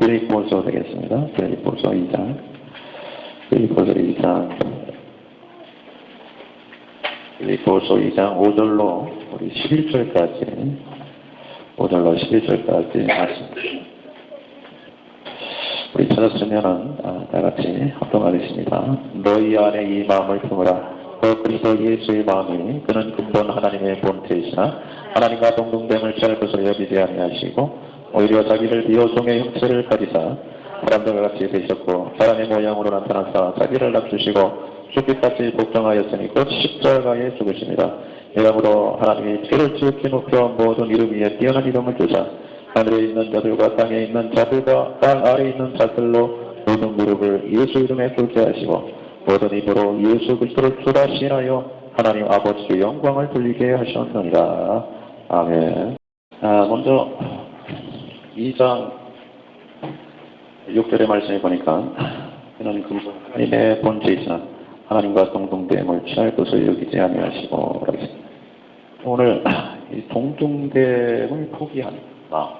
빌립보서 되겠습니다. 빌립보서 2장. 빌립보서 2장 5절로 우리 11절까지 5절로 11절까지 말씀. 우리 찾았으면은 다 같이 합동하겠습니다. 너희 안에 이 마음을 품으라. 그리스도 예수의 마음이 그는 근본 하나님의 본체이시나 하나님과 동등됨을 취할 것으로 여기지 아니하시고 오히려 자기를 비어 종의 형체를 가지사 사람들과 같이 되셨고 사람의 모양으로 나타나사 자기를 낮추시고 죽기까지 복종하였으니 곧 십자가에 죽으십니다. 이러므로 하나님이 죄를 지극히 높여 모든 이름 위에 뛰어난 이름을 주사 하늘에 있는 자들과 땅에 있는 자들과 땅 아래에 있는 자들로 모든 무릎을 예수 이름에 꿇게 하시고 모든 입으로 예수 그리스도를 주라 시인하여 하나님 아버지의 영광을 돌리게 하셨느니라. 아멘. 먼저 2장 6절의 말씀에 보니까 그는 근본 하나님의 본체이시나 하나님과 동등됨을 취할 것을 여기지 아니하시고 그러겠습니다. 오늘 이 동등됨을 포기한 마음.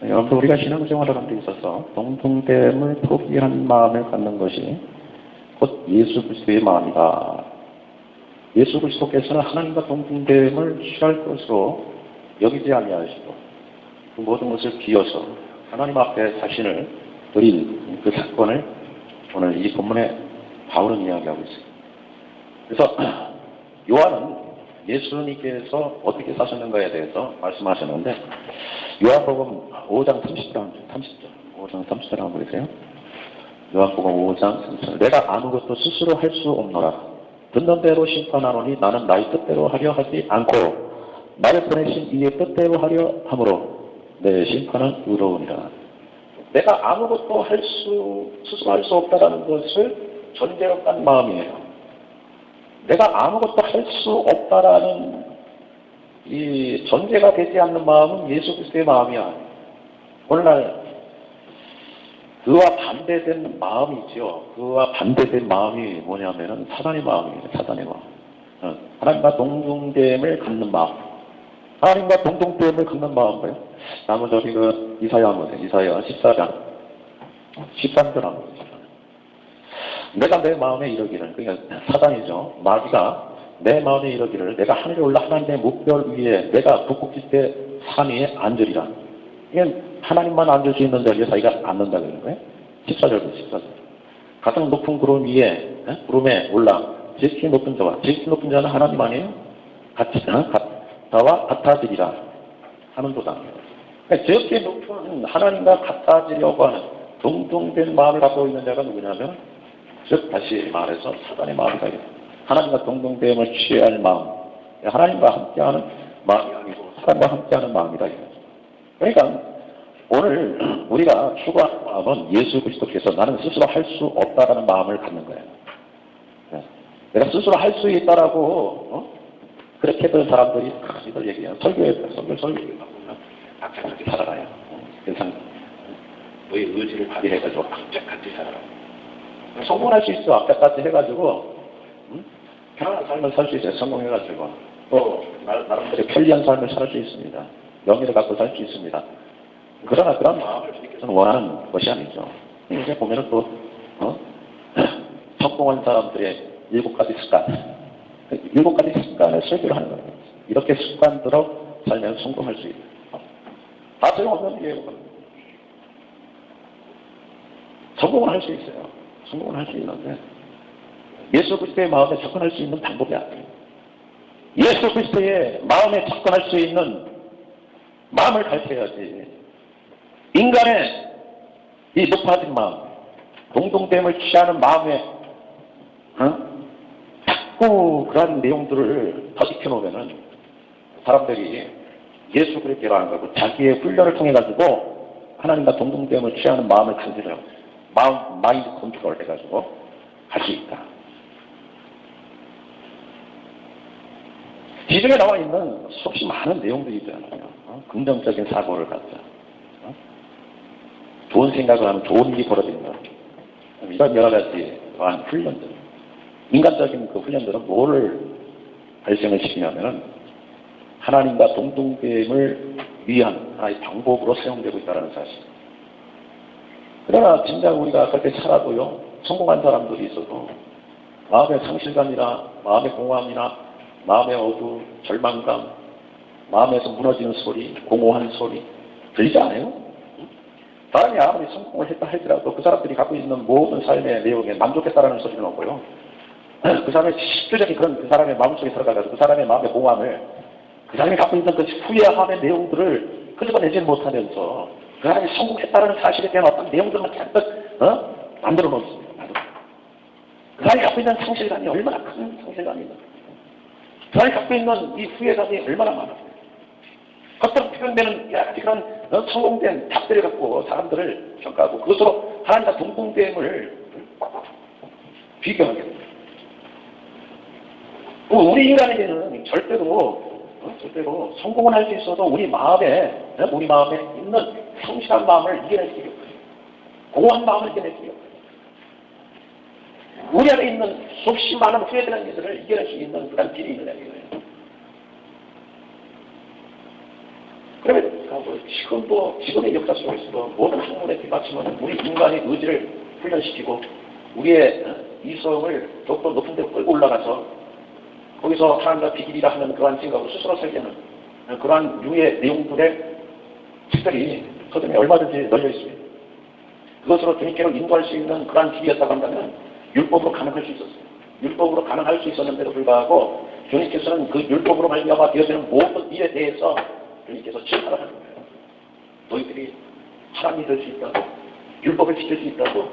여러분 우리가 신앙생활을 하는 데 있어서 동등됨을 포기한 마음을 갖는 것이 곧 예수 그리스도의 마음이다. 예수 그리스도께서는 하나님과 동등됨을 취할 것으로 여기지 아니하시고 그 모든 것을 비워서 하나님 앞에 자신을 드린 그 사건을 오늘 이 본문에 바울은 이야기하고 있습니다. 그래서 요한은 예수님께서 어떻게 사셨는가에 대해서 말씀하셨는데 요한복음 5장 30절 5장 30절 한번 보세요. 요한복음 5장 30절 내가 아무것도 스스로 할 수 없노라. 듣는 대로 심판하노니 나는 나의 뜻대로 하려 하지 않고 나를 보내신 이의 뜻대로 하려 함으로 내 심판은 의로우니라. 내가 아무것도 스스로 할 수 없다라는 것을 전제로 딴 마음이에요. 내가 아무것도 할 수 없다라는 이 전제가 되지 않는 마음은 예수 그리스도의 마음이야. 오늘날 그와 반대된 마음이죠. 그와 반대된 마음이 뭐냐면은 사단의 마음이에요. 사단의 마음. 하나님과 동등됨을 갖는 마음. 하나님과 동등됨을 갖는 마음 뭐예요? 나머지 저기 이사야 한번 보세요. 이사야 14장 13절 한번 보세요. 내가 내 마음에 이르기를, 그러니까 사단이죠. 마귀가 내 마음에 이르기를 내가 하늘에 올라 하나님의 목별 위에 내가 북극지 때 산 위에 앉으리라. 이게 하나님만 앉을 수 있는 자리에 자기가 앉는다 그러는 거예요. 14절부터 14절. 가장 높은 구름 위에 구름에 올라 지극히 높은 자와 지극히 높은 자는 하나님 아니에요? 같아와 같아지리라 하는 도다. 그러니까 지극히 높은 하나님과 같아지려고 하는 동등된 마음을 갖고 있는 자가 누구냐면 즉 다시 말해서 사단의 마음이다. 하나님과 동등됨을 취할 마음, 하나님과 함께하는 마음이 아니고 사단과 함께하는 마음이다. 그러니까 오늘 우리가 추구하는 마음은 예수 그리스도께서 나는 스스로 할 수 없다라는 마음을 갖는 거예요. 내가 스스로 할 수 있다라고 그렇게 했던 사람들이 이들 얘기해요. 설교에 바꾸면 악착같이 살아가요. 세상 너의 의지를 발휘해가지고 악착같이 살아라. 성공할 수 있어. 악착같이 해가지고 편안한 삶을 살 수 있어요. 성공해가지고 또 나름대로 편리한 삶을 살 수 있습니다. 명예를 갖고 살 수 있습니다. 그러나 그런 마음을 주님께서는 원하는 것이 아니죠. 이제 보면은 또 성공한 사람들의 7가지 습관, 7가지 습관을 설교를 하는 거예요. 이렇게 습관대로 살면 성공할 수 있다. 다 소용없는 일이에요. 성공을 할 수 있어요. 성공을 할 수 있는데 예수 그리스도의 마음에 접근할 수 있는 방법이 아니에요. 예수 그리스도의 마음에 접근할 수 있는 마음을 가르쳐야지. 인간의 이 높아진 마음, 동등됨을 취하는 마음에 자꾸 그러한 내용들을 더 익혀놓으면은 사람들이 예수 그리스도로 하는 거고 자기의 훈련을 통해 가지고 하나님과 동등됨을 취하는 마음을 가지려 마인드 컨트롤 해가지고 할 수 있다. 기존에 나와 있는 수없이 많은 내용들이 있잖아요. 긍정적인 사고를 갖자. 좋은 생각을 하면 좋은 일이 벌어진다. 이런 여러 가지 또한 훈련들. 인간적인 그 훈련들은 뭐를 발생을 시키냐면은 하나님과 동등됨을 위한 하나의 방법으로 사용되고 있다는 사실. 그러나 진작 우리가 그렇게 살아도요, 성공한 사람들이 있어도 마음의 상실감이나 마음의 공허함이나 마음의 어두, 절망감, 마음에서 무너지는 소리, 공허한 소리 들리지 않아요? 사람이 아무리 성공을 했다 할지라도 그 사람들이 갖고 있는 모든 삶의 내용에 만족했다라는 소리는 없고요. 그 사람의 실질적인 그런 그 사람의 마음속에 들어가서 그 사람의 마음의 공허함을 그 사람이 갖고 있는 그 후회함의 내용들을 끄집어내지 못하면서 그 사람이 성공했다는 사실에 대한 어떤 내용들만 잔뜩 만들어 놓습니다. 그 사람이 갖고 있는 상실감이 얼마나 큰 상실감이 있는가. 그 사람이 갖고 있는 이 후회감이 얼마나 많아요. 겉으로 표현되는 여러 가지 그런 성공된 답들을 갖고 사람들을 평가하고 그것으로 하나님과 동등됨을 비교하게 됩니다. 우리 인간에게는 절대로 성공을 할 수 있어도 우리 마음에 있는 상실한 마음을 이겨낼 수 없어요. 공허한 마음을 이겨낼 수 없어요. 우리 안에 있는 수없이 많은 후회되는 일들을 이겨낼 수 있는 그런 길이 있느냐 이거예요. 그러면 지금의 역사 속에서도 모든 학문의 뒷받침은 우리 인간의 의지를 훈련시키고 우리의 이성을 더욱더 높은 데 끌고 올라가서 거기서 하나님과 비길이라 하는 그러한 생각으로 스스로 살게는 그러한 유의 내용들의 책들이 서점에 얼마든지 널려 있습니다. 그것으로 주님께로 인도할 수 있는 그러한 길이었다고 한다면 율법으로 가능할 수 있었어요. 율법으로 가능할 수 있었는데도 불구하고 주님께서는 그 율법으로 말미암아 되어지는 모든 일에 대해서 주님께서 질타를 하는 거예요. 너희들이 하나님이 될 수 있다고 율법을 지킬 수 있다고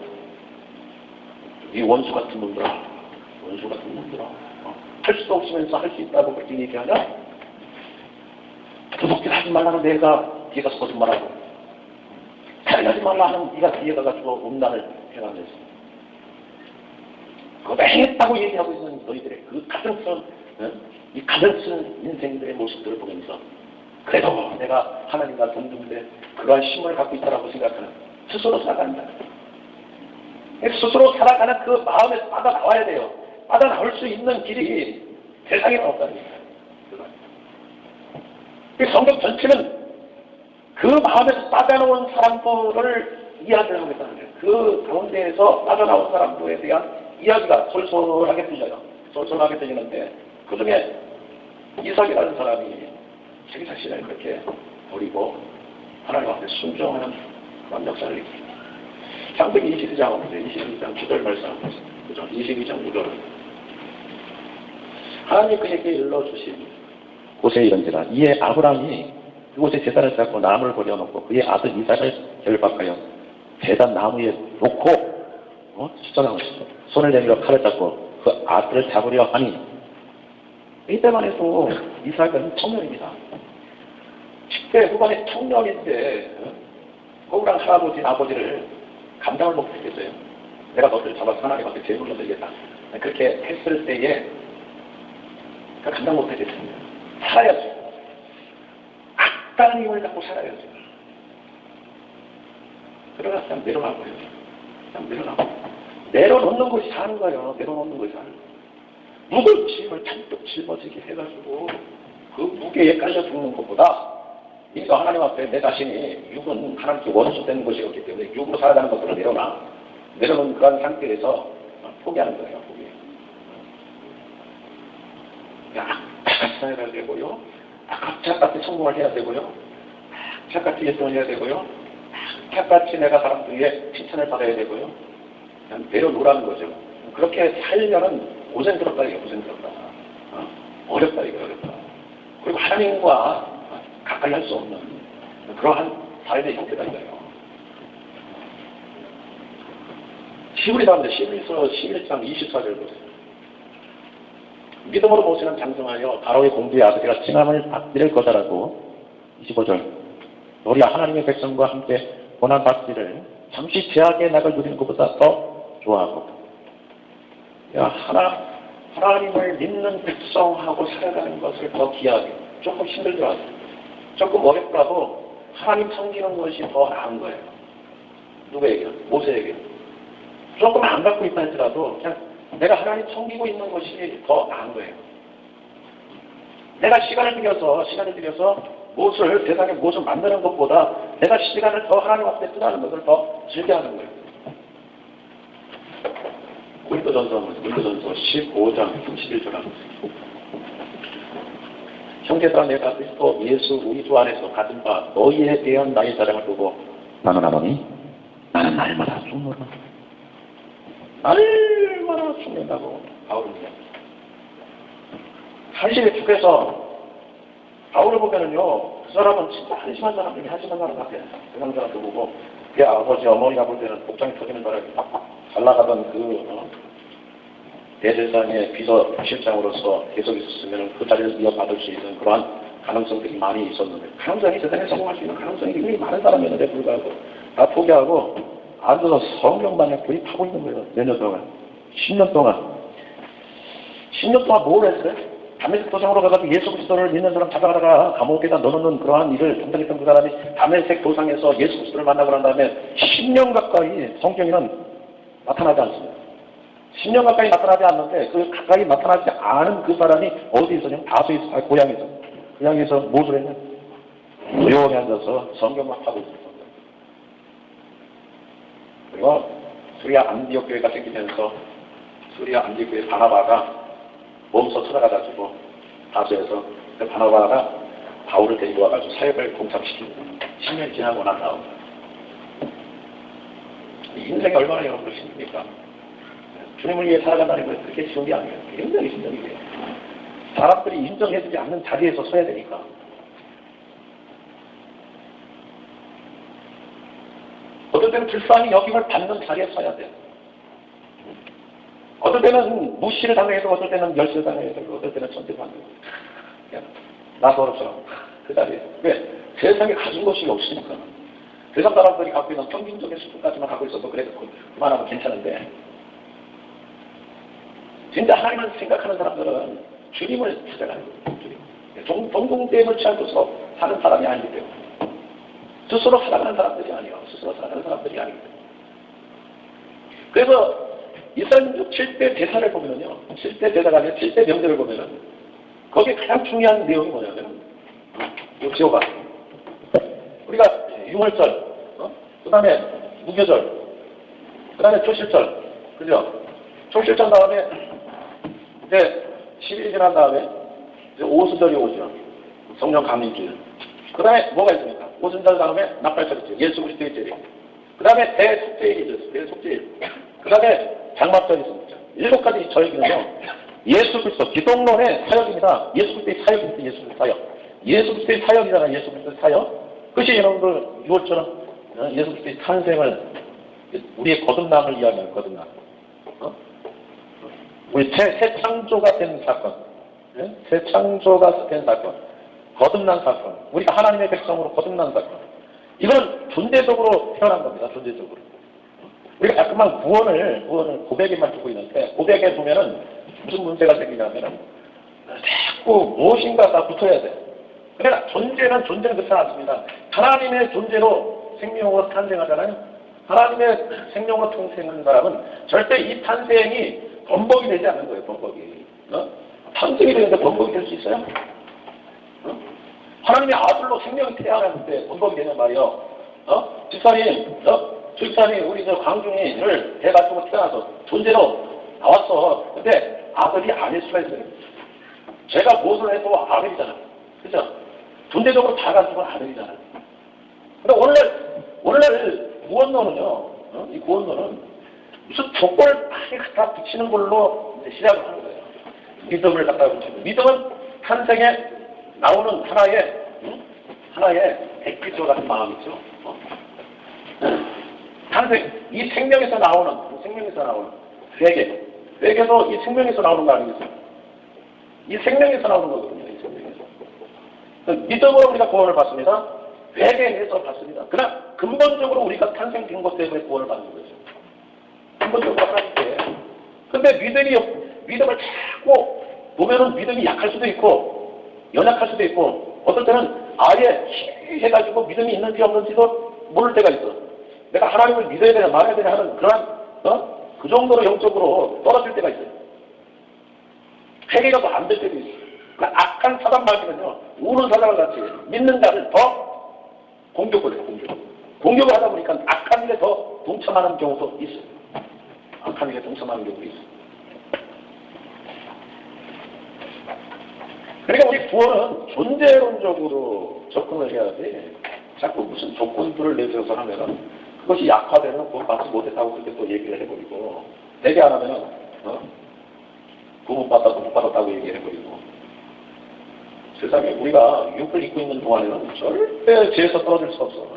이 원수 같은 놈들아 할 수도 없으면서 할 수 있다고 그렇게 얘기하냐? 도둑질 하지 말라는 내가 뒤에 가서 거짓말하고 살인하지 말라 하는 네가 뒤에 가가지고 음란을 해가면서 그거 행했다고 얘기하고 있는 너희들의 그 가증스러운 이 가증스러운 인생들의 모습들을 보면서 그래도 내가 하나님과 동등돼 그러한 힘을 갖고 있다라고 생각하는 스스로 살아간다. 스스로 살아가는 그 마음에서 빠져나와야 돼요. 빠져나올 수 있는 길이 세상에 없다는 거예요. 성경 전체는 그 마음에서 빠져나온 사람들을 이야기를 하고 있다는 거예요. 그 가운데에서 빠져나온 사람들에 대한 이야기가 솔솔하게 들리는데 그 중에 이삭이라는 사람이 자기 자신을 그렇게 버리고 하나님 앞에 순종하는 그런 역사를 일으킵니다. 창세기 22장 9절 말씀하고 있습니다. 그죠? 22장 9절. 하나님이 그에게 일러주신 곳에 이른지라 이에 아브라함이 그곳에 제단을 쌓고 나무를 버려놓고 그의 아들 이삭을 결박하여 제단 나무에 놓고 숫자나무 손을 내밀어 칼을 잡고 그 아들을 잡으려 하니 이때만 해도 이삭은 청년입니다. 10대 후반의 청년인데 거구랑 할아버지 아버지를 감당을 못했겠어요. 내가 너를 잡아서 하나님 앞에 제물로 드리겠다. 그렇게 했을 때에 감당 못하겠습니다. 살아야죠. 악다른 힘을 갖고 살아야죠. 그러나 그냥 내려가고요. 그냥 내려가고. 내려놓는 것이 사는 거예요. 내려놓는 것이 사는 거예요. 무거운 짐을 잔뜩 짊어지게 해가지고 그 무게에 깔려 죽는 것보다 이거 하나님 앞에 내 자신이 육은 하나님께 원수되는 것이었기 때문에 육으로 살아가는 것들을 내려놓은 그런 상태에서 포기하는 거예요. 악착같이 살아야 되고요. 악착같이 성공을 해야 되고요. 악착같이 예술을 해야 되고요. 악착같이 내가 사람들의 칭찬을 받아야 되고요. 그냥 내려놓으라는 거죠. 그렇게 살면은 고생스럽다 이게 고생스럽다. 어렵다 이게 어렵다. 그리고 하나님과 가까이 할 수 없는 그러한 삶의 형태가 있어요. 시브리 사람들 11장 24절 보세요. 믿음으로 모세는 장성하여 바로의 공주의 아버지가 칭함을 받을 거다라고 25절 너희 하나님의 백성과 함께 고난받기를 잠시 제약의 낙을 누리는 것보다 더 좋아하고 하나님을 믿는 백성하고 살아가는 것을 더 귀하게 조금 힘들더라도 조금 어렵더라도 하나님 섬기는 것이 더 나은 거예요. 누구에게? 모세에게. 조금 안 갖고 있다 할지라도 그냥 내가 하나님 섬기고 있는 것이 더 나은 거예요. 내가 시간을 들여서 무엇을 세상에 무엇을 만드는 것보다 내가 시간을 더 하나님 앞에 쓰는 것을 더 즐겨하는 거예요. 고린도전서 15장 11절 형제들아 내가 그리스도 예수 우리 주 안에서 가진 바 너희에 대한 나의 자랑을 두고 나는 하노니 나는 날마다 죽노라. 날마다 죽는다고 바울은 이야기합니다. 사실에 죽여서 바울을 보면은요, 그 사람은 진짜 한심한 사람 중에 한심한 사람 같아요. 세상 사람도 보고, 그 아버지, 어머니가 볼 때는 복장이 터지는 바람에 잘 나가던 대제사장의 비서실장으로서 계속 있었으면 그 자리를 이어받을 수 있는 그러한 가능성들이 많이 있었는데, 가능성이 세상에 성공할 수 있는 가능성이 굉장히 많은 사람이었는데 불구하고 다 포기하고 앉아서 성경만에 구입하고 있는 거예요. 몇 년 동안. 10년 동안. 10년 동안 뭘 했어요? 다메섹 도상으로 가가지고 예수 그리스도를 믿는 사람 잡아가다가 감옥에다 넣어놓는 그러한 일을 담당했던 그 사람이 다메섹 도상에서 예수 그리스도를 만나고 난 다음에 10년 가까이 성경에는 나타나지 않습니다. 10년 가까이 나타나지 않는데 그 가까이 나타나지 않은 그 사람이 어디 있었냐면 다소에 고향에서. 고향에서 무엇을 했냐? 조용히 앉아서 성경만 하고 있었습니다. 그리고 수리아 안디옥 교회가 생기면서 수리아 안디옥 교회 바나바가 몸소 찾아가가지고 다수에서 그 바나바가 바울을 데리고 와가지고 사역을 공탁시키고 10년이 지나고 난 다음 인생이 얼마나 여러분들 힘듭니까? 주님을 위해 살아간다는 건 그렇게 쉬운 게 아니에요. 굉장히 힘든 일이에요. 사람들이 인정해주지 않는 자리에서 서야 되니까. 어떨 때는 불쌍히 여김을 받는 자리에 서야 돼요. 어떨 때는 무시를 당해도 어떨 때는 멸시를 당해도 어떨 때는 천대받는 거예요. 나서로처럼 그 자리에. 왜? 세상에 가진 것이 없으니까. 세상 사람들이 갖고 있는 평균적인 수준까지만 갖고 있어도 그래도 그만하면 괜찮은데 진짜 하나님을 생각하는 사람들은 주님을 찾아가는 거예요. 주님. 동공대임을 취하고서 사는 사람이 아니기 때문에 스스로 살아가는 사람들이 아니에요. 스스로 살아가는 사람들이 아니기 때문에. 그래서 이스라엘 7대 대사를 보면요. 7대 대사가 아니라 7대 명제를 보면은 거기에 가장 중요한 내용이 뭐냐면 이 지호가 우리가 유월절, 그 다음에 무교절, 그 다음에 초실절, 그죠? 초실절 다음에 이제 10일이 지난 다음에 이제 오순절이 오죠. 성령 감림주일. 그 다음에 뭐가 있습니까? 오순절 다음에 납발절이죠. 예수 그리스도의 제리. 그 다음에 대속죄일이죠. 대속죄일. 그 다음에 장막절이 있습니다. 7가지 절기는요. 예수 그리스도 기독론의 사역입니다. 예수 그리스도의 사역입니다. 예수 그리스도의 사역. 예수 그리스도의 사역이잖아요. 예수 그리스도의 사역. 그것이 여러분들 6월처럼 예수 그리스도의 탄생을 우리의 거듭남을 이야기하는 거듭남. 우리 새 창조가 된 사건. 새 창조가 된 사건. 거듭난 사건. 우리가 하나님의 백성으로 거듭난 사건. 이건 존재적으로 태어난 겁니다. 존재적으로. 우리가 자꾸만 구원을 고백에만 두고 있는데 고백에 보면은 무슨 문제가 생기냐면은 자꾸 무엇인가가 붙어야 돼. 그러나 존재는 그렇지 않습니다. 하나님의 존재로 생명으로 탄생하잖아요. 하나님의 생명으로 탄생한 사람은 절대 이 탄생이 범벅이 되지 않는 거예요. 범벅이. 탄생이 되는데 범벅이 될 수 있어요? 하나님의 아들로 생명이 태어났는데 범벅이 되는 말이요. 집사님, 우리 광중이를 해가지고 태어나서 존재로 나왔어. 근데 아들이 아닐 수가 있어요. 제가 무엇을 해도 아들이잖아. 그죠? 존재적으로 다 가지고 아들이잖아. 근데 오늘날 구원론은요, 이 구원론은 무슨 조건을 많이 갖다 붙이는 걸로 이제 시작을 하는 거예요. 믿음을 갖다 붙이고. 믿음은 탄생에 나오는 하나의 백빛과 같은 마음이죠. 탄생, 이 생명에서 나오는 회개도 이 생명에서 나오는 거 아니겠어요? 이 생명에서 나오는 거거든요. 이 생명에서. 믿음으로 우리가 구원을 받습니다. 회개해서 받습니다. 그러나 근본적으로 우리가 탄생된 것 때문에 구원을 받는 거죠. 근본적으로 하나님 때. 근데 믿음을 자꾸 보면은 믿음이 약할 수도 있고 연약할 수도 있고 어떨 때는 아예 해가지고 믿음이 있는지 없는지도 모를 때가 있어. 내가 하나님을 믿어야 되냐 말아야 되냐 하는 그런 그 정도로 영적으로 떨어질 때가 있어요. 회개가 더 안 될 때도 있어요. 그러니까 악한 사단 마귀는요, 우는 사단을 같이 믿는 자를 더 공격을 해요, 공격을 하다 보니까 악한 일에 더 동참하는 경우도 있어요. 악한 일에 동참하는 경우도 있어요. 그러니까 우리 구원은 존재론적으로 접근을 해야지, 자꾸 무슨 조건들을 내세워서 하면은 그것이 약화되면 구원받지 못했다고 그렇게 또 얘기를 해버리고, 되게 안 하면은, 구원받았다, 못 받았다고 얘기해버리고. 세상에 우리가 육을 입고 있는 동안에는 절대 죄에서 떨어질 수 없어.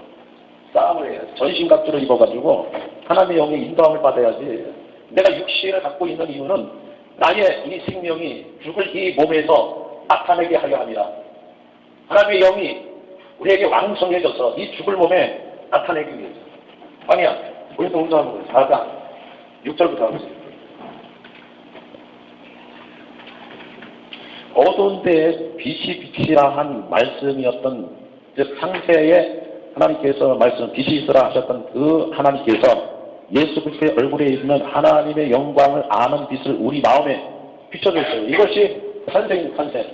싸움을 해야지. 전신갑주를 입어가지고 하나님의 영의 인도함을 받아야지. 내가 육신을 갖고 있는 이유는 나의 이 생명이 죽을 이 몸에서 나타내게 하려 합니다. 하나님의 영이 우리에게 왕성해져서 이 죽을 몸에 나타내기 위해서. 아니야, 우리 동사하는 4장 6절부터 하겠습니다. 어두운 데에 빛이 빛이라 한 말씀이었던, 즉 상세에 하나님께서 말씀 빛이 있으라 하셨던 그 하나님께서 예수 그리스도의 얼굴에 있는 하나님의 영광을 아는 빛을 우리 마음에 비춰줬어요. 이것이 탄생입니다. 탄생.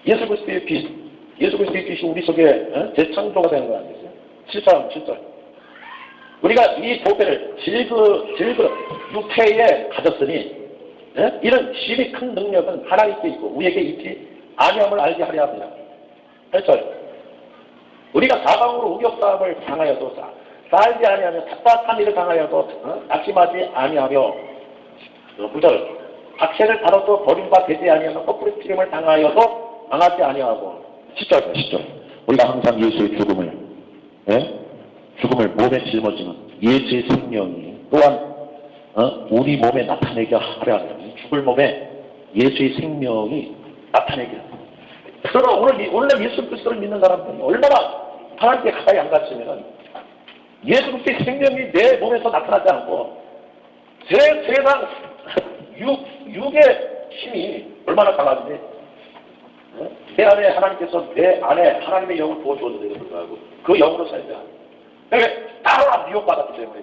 예수 그리스도의 빛, 예수 그리스도의 빛이 우리 속에 재창조가 되는 거 아니겠어요? 7절. 우리가 이 보배를 질그 육체에 가졌으니 이런 심히 큰 능력은 하나님께 있고 우리에게 있지 아니함을 알게 하려 합니다. 8절. 우리가 사방으로 우격싸움을 당하여도 싸우지 아니하며 답답한 일을 당하여도 낙심하지 아니하며 9절. 박해를 받아도 버림과 되지 아니하며 거꾸로 튀김을 당하여도 당하지 아니하고 10절. 우리가 항상 예수의 죽음을 몸에 짊어지는 예수의 생명이 또한 우리 몸에 나타내게 하려 합니다. 죽을 몸에 예수의 생명이 나타내게 합니다. 그러나 오늘 예수 그리스도를 믿는 사람들이 얼마나 하나님께 가까이 안 갔으면 예수 그리스도의 생명이 내 몸에서 나타나지 않고 세상 육의 힘이 얼마나 강한지 내 안에 하나님께서 내 안에 하나님의 영을 부어주었는데도 불구하고 그 영으로 살자. 그러니까 따로 미혹받았기 때문에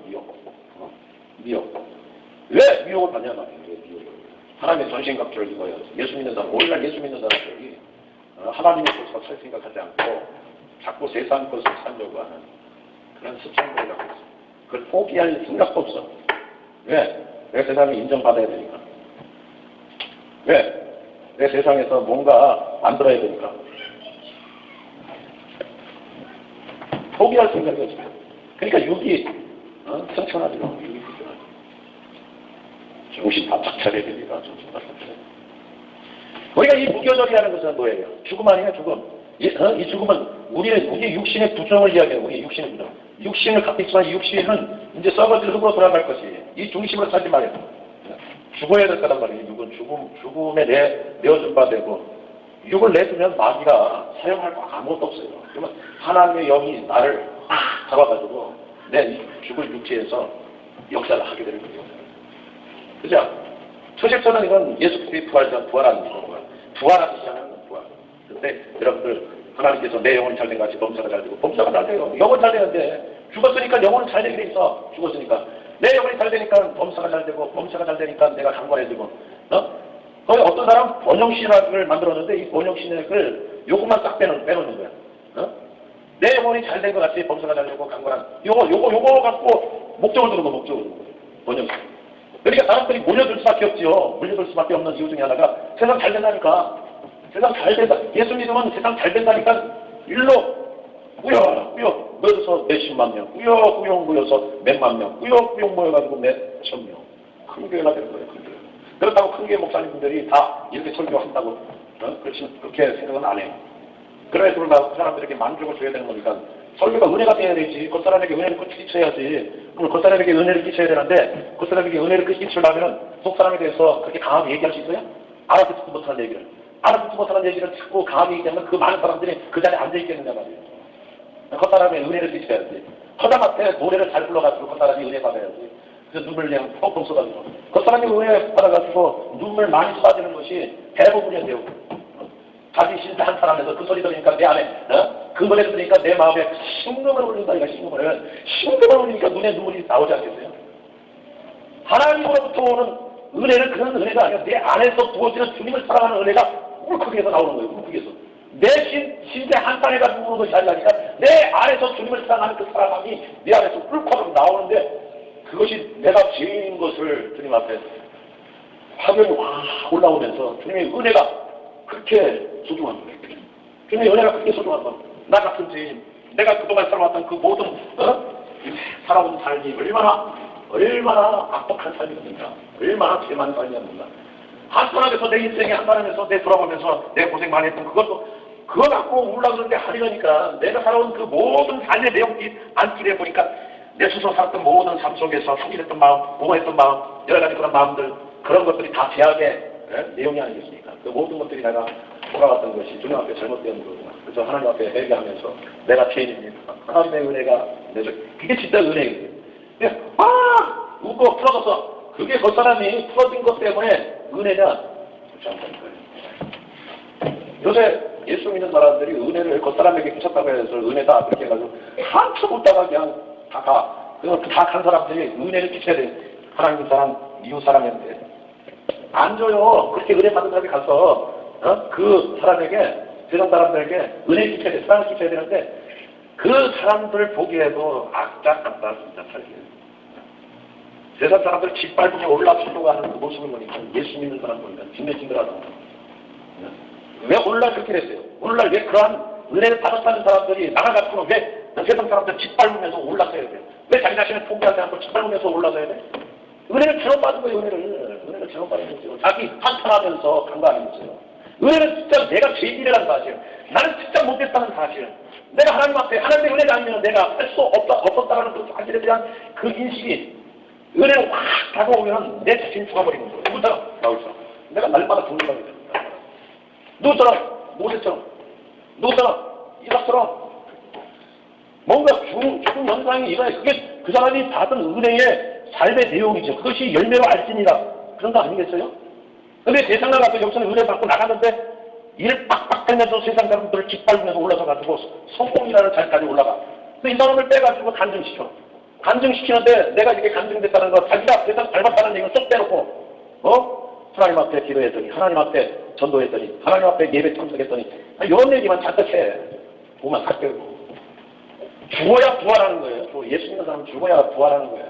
미혹. 왜 미혹을 받냐 말이에요. 하나님의 전신갑주를 입어야지. 예수 믿는 사람, 오늘날 예수 믿는 사람들이 하나님의 것을 살 생각하지 않고 자꾸 세상 것을 살려고 하는 그런 습성들을 갖고 있어요. 그걸 포기할 생각도 없어. 왜? 내가 세상에 인정받아야 되니까. 왜? 내 세상에서 뭔가 만들어야 되니까. 포기할 생각이 없어요. 그러니까 육이 성천하지 마. 육이 불편하지. 정신 바짝 차려야 됩니다. 정신 바짝 차려야 됩니다. 우리가 이 무교절이라는 것은 뭐예요? 죽음 아니에요, 죽음. 이 죽음은 우리 육신의 부정을 이야기해요. 우리 육신의 부정. 육신을 갖고 있지만 이 육신은 이제 썩어질 흙으로 돌아갈 것이. 이 중심으로 살지 말아요. 죽어야 될 거란 말이에요. 육은 죽음에 내어준 바 되고, 육을 내두면 마귀가 사용할 거 아무것도 없어요. 그러면 하나님의 영이 나를 잡아가지고 내 죽을 육체에서 역사를 하게 되는 거예요. 그죠? 초식전은 이건 예수 그리스도의 부활하는 거예요. 부활하기 시작하는 부활. 근데 여러분들 하나님께서 내 영혼이 잘된 같이 범사가 잘 되고, 범사가 잘 돼요. 영혼 잘 되는데 죽었으니까 영혼은 잘 되게 돼 있어. 죽었으니까 내 영혼이 잘 되니까 범사가 잘 되고, 범사가 잘 되니까 내가 강건해지고. 거기 어떤 사람 번영신학을 만들었는데 이 번영신학을 요것만 딱 빼놓는 거야. 내 영혼이 잘 된 것 같이 범사가 잘 되고 강건한 요거 갖고 목적을 두는 거. 번영신. 그러니까 사람들이 몰려들 수밖에 없지요. 몰려들 수밖에 없는 이유 중에 하나가 세상 잘 된다니까. 세상 잘 된다. 예수 믿으면 세상 잘 된다니까. 일로 꾸역 모여서 몇십만 명, 꾸역 모여서 몇만 명, 꾸역 모여가지고 몇천 명. 큰 교회가 되는 거예요. 큰 교회. 그렇다고 큰 교회 목사님들이 다 이렇게 설교한다고 그렇게 생각은 안 해요. 그래서 그 사람들에게 만족을 줘야 되는 거니까 설교가 은혜가 돼야 되지. 그 사람에게 은혜를 끼쳐야지. 그럼 그 사람에게 은혜를 끼쳐야 되는데 그 사람에게 은혜를 끼치려면 속 사람에 대해서 그렇게 강하게 얘기할 수 있어요? 알아듣지 못하는 얘기를. 알아듣지 못하는 얘기를 자꾸 강하게 얘기하면 그 많은 사람들이 그 자리에 앉아있겠느냐 말이에요. 그 사람의 은혜를 끼쳐야지. 허장한테 노래를 잘 불러가지고 그 사람이 은혜 받아야지. 그래서 눈물 그냥 펑펑 쏟아지고. 그 사람이 은혜 받아가지고 눈물 많이 쏟아지는 것이 대부분이야, 대부분. 자기 신사한 사람에서 그 소리 들으니까 내 안에, 그 노래 들으니까 내 마음에 신금을 울린다니까, 신금을 울리니까 눈에 눈물이 나오지 않겠어요? 하나님으로부터 오는 은혜는 그런 은혜가 아니라 내 안에서 부어지는 주님을 사랑하는 은혜가 울컥해서 나오는 거예요. 울컥해서. 내 신체 한탄해가지고 우는 것이 아니라 내 안에서 주님을 사랑하는 그 사랑함이 내 안에서 울컥 나오는데 그것이 내가 죄인인 것을 주님 앞에 화면이 확 올라오면서 주님의 은혜가 그렇게 소중한 거예요. 주님의 은혜가 그렇게 소중한 거예요. 나 같은 죄인, 내가 그동안 살아왔던 그 모든 살아온 삶이 얼마나 악독한 삶이었는가, 얼마나 죄 많은 삶이었는가. 한편에서 내 인생에 한편에서 내 돌아보면서 내 고생 많이 했던 그거 갖고 울라 그러는데 아니라니까. 내가 살아온 그 모든 삶의 내용들이 안길해 보니까 내 스스로 살았던 모든 삶 속에서 상실했던 마음, 공허했던 마음, 여러 가지 그런 마음들, 그런 것들이 다 제약의 내용이 아니겠습니까? 그 모든 것들이 내가 돌아갔던 것이 주님 앞에 잘못된 거구나. 그래서 하나님 앞에 회개하면서 내가 죄인입니다. 하나님의 은혜가 내줘. 그게 진짜 은혜예요. 웃고 풀어져서 그게 그 사람이 풀어진 것 때문에 은혜냐? 그렇지 않다니까요. 요새 예수 믿는 사람들이 은혜를 그 사람에게 끼쳤다고 해서 은혜다 그렇게 해가지고 한참 웃다가 그냥 다 간 사람들이 은혜를 끼쳐야 돼. 하나님 사랑, 이웃 사랑했는데 안 줘요. 그렇게 은혜 받은 사람이 가서 그 사람에게, 세상 사람들에게 은혜를 끼쳐야 돼. 사랑을 끼쳐야 되는데 그 사람들 보기에도 악착같다 진짜 살기에. 세상 사람들 짓밟으며 올라서려고 하는 그 모습을 보니까 예수 믿는 사람 보니까 징글징글하다. 왜 오늘날 그렇게 됐어요? 오늘날 왜 그러한 은혜를 받았다는 사람들이 나가가지고는 왜 세상 사람들 짓밟으면서 올라서야 돼요? 왜 자기 자신을 포기하지 않고 짓밟으면서 올라서야 돼? 은혜를 잘못 받은 거예요. 은혜를 잘못 받은 거죠. 자기 한탄하면서 간 거 아니겠어요? 은혜는 진짜 내가 죄인이라는 사실, 나는 진짜 못됐다는 사실, 내가 하나님 앞에 하나님의 은혜가 아니면 내가 할 수 없었다는 그 사실에 대한 그 인식이 은혜가 확 다가오면 내 자신이 죽어버리는 거예요. 누구처럼? 나올처럼. 내가 날마다 죽는 거예요. 누구처럼? 모세처럼. 누구처럼? 이삭처럼. 뭔가 죽은 현상이 일어나요. 그게 그 사람이 받은 은혜의 삶의 내용이죠. 그것이 열매로 알지니라. 그런 거 아니겠어요? 근데 세상을 가서 여기서는 은혜 받고 나갔는데 일을 빡빡 하면서 세상 사람들을 짓밟으면서 올라서 가지고 성공이라는 자리까지 올라가. 근데 이 사람을 빼가지고 간증시켜. 간증시키는데 내가 이렇게 간증됐다는 거, 자기가 세상 닮았다는 얘기를 쏙 빼놓고 하나님 앞에 기도했더니, 하나님 앞에 전도했더니, 하나님 앞에 예배 참석했더니 이런 얘기만 잔뜩 해. 보면 삭되고. 죽어야 부활하는 거예요. 예수 믿는 사람은 죽어야 부활하는 거예요.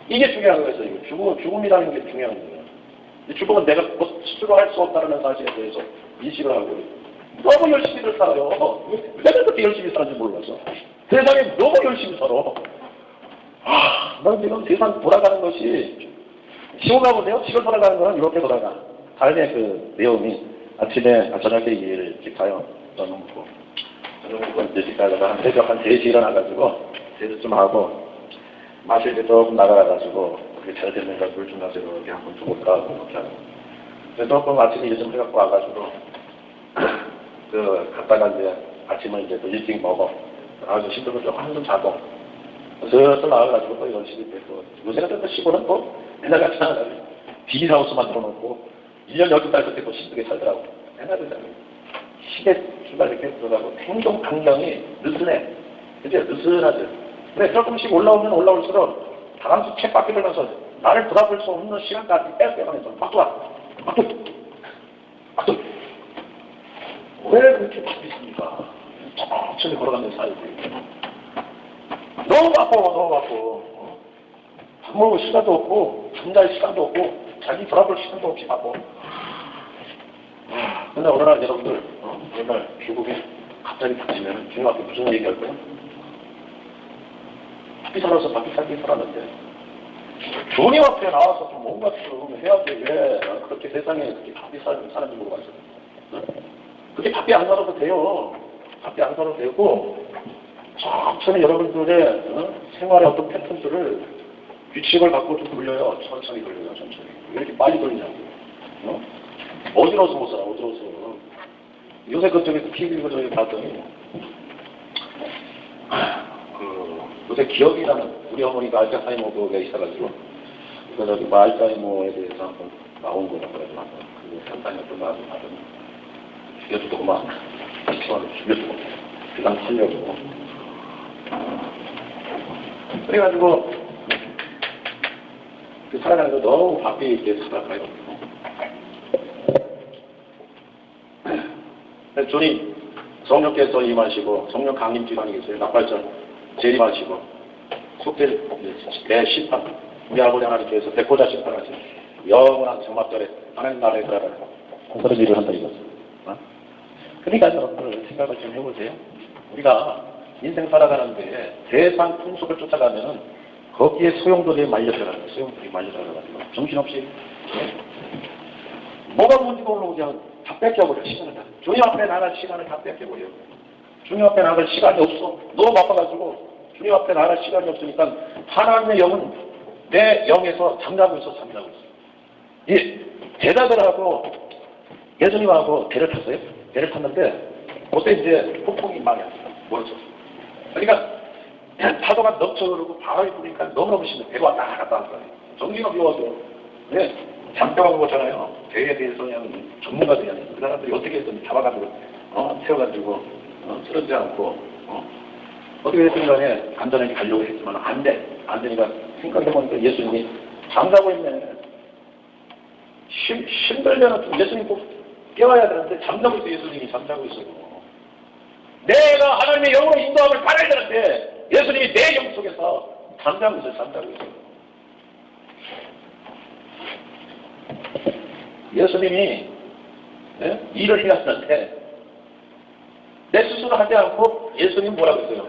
이게 중요한 거예요. 죽음이라는 게 중요한 거예요. 죽음은 내가 스스로 할 수 없다는 사실에 대해서 인식을 하고 너무 열심히들 살아요. 왜 그렇게 열심히 사는지 몰라서. 세상에 너무 열심히 살아. 난 지금 세상 돌아가는 것이 시골가 보세요. 시골 돌아가는 거는 이렇게 돌아가. 삶의 그 내용이 아침에 저녁에 일을 이렇게 가요. 저녁 먹고 이제 집 가다가 한 새벽 한 3시 일어나가지고 세수좀 하고 마실 때 조금 나가가지고 그게 잘 됐는가 물 좀 가지고 이렇게 한번 두고 들어가고 그렇게 하고 조금 아침에 일 좀 해갖고 와가지고 갔다가 이제 아침을 이제 또 일찍 먹어. 아주 힘들고 좀 한숨 자고 슬슬 나와가지고 또 열심히 되고 요새는 또 시골은 또 맨날 같이 나가지고 비닐하우스만 들어놓고 1년 12달 그때 또 힘들게 살더라고. 맨날 그러잖아요. 시계 주가 이렇게 들어가고 행동 강령이 느슨해. 그죠? 느슨하죠. 근데 조금씩 올라오면 올라올수록 다람쥐 쳇바퀴 돌면서 나를 돌아볼 수 없는 시간까지 빼앗겨가면서 막도와 왜 그렇게 바쁘십니까? 천천히 걸어가면서 살고 너무 바빠. 밥 먹을 시간도 없고 잠잘 시간도 없고 자기 돌아볼 시간도 없이 바빠. 근데 오늘날 여러분들 오늘날 중국에 갑자기 닥치면 주님 앞에 무슨 얘기할 거야? 바삐 살아서 바삐 살기 살았는데 주님 앞에 나와서 좀 뭔가 좀 해야지. 왜 그렇게 세상에 그렇게 바삐 사는지 모르겠어요. 그렇게 바삐 안 살아도 돼요. 바삐 안 살아도 되고 천천히 여러분들의 생활의 어떤 패턴들을 규칙을 갖고 좀 돌려요. 천천히 돌려요. 천천히. 왜 이렇게 빨리 돌리냐고. 어지러워서 못 살아. 어지러워서. 요새 그쪽에서 TV 그쪽에 봤더니 요새 기억이라는 우리 어머니가 알츠하이머가 있어가지고 저기 알츠하이머에 대해서 한번 나온 거라고 그래서 그 상당히 어떤 거 아주 받은 죽여주고 막 죽여주고 그냥 살려고 그래가지고 그 사람도 너무 바삐 있게 살아가요. 그러니까 주님 성령께서 임하시고 성령 강림 기관이 계세요. 낙발전 재림하시고 속될 대심판 우리 아버지 하나님께서 백보자 심판하시고 영원한 정막절에 하나님 나라에 들어가라 그런 일을 한다 이거죠. 그러니까 여러분들 생각을 좀 해보세요. 우리가 인생 살아가는데 세상 풍속을 쫓아가면은 거기에 소용돌이에 말려들어가는 소용돌이 말려들어가가지고 정신없이 뭐가 문제가 올라오면 다 뺏겨버려 시간을 다. 주님 앞에 나갈 시간을 다 뺏겨버려. 주님 앞에 나갈 시간이 없어. 너무 바빠가지고 주님 앞에 나갈 시간이 없으니까 하나님의 영은 내 영에서 잠자고 있어. 이 제자들하고 예수님하고 배를 탔어요. 배를 탔는데 그때 이제 폭풍이 많이 왔어요. 몰랐어. 그러니까 파도가 넘쳐흐르고 바람이 부니까 너무너무 심해. 배가 왔다 갔다 하는 거예요. 정신이 비워서. 네. 잠겨간 거잖아요. 배에 대해서 그냥 전문가들이 아니에요. 그 사람들이 어떻게 했든지 잡아가지고 세워가지고 쓰러지지 않고 어떻게 됐든 간에 안전하게 가려고 했지만 안 되니까 생각해보니까 예수님이 잠자고 있네. 힘들면 예수님 꼭 깨워야 되는데 잠자고 있어. 예수님이 잠자고 있어요. 내가 하나님의 영으로 인도함을 받아야 되는데 예수님이 내 영 속에서 잠자고 있어요. 예수님이 일을 해야 하는데 내 스스로 하지 않고 예수님 뭐라고 했어요?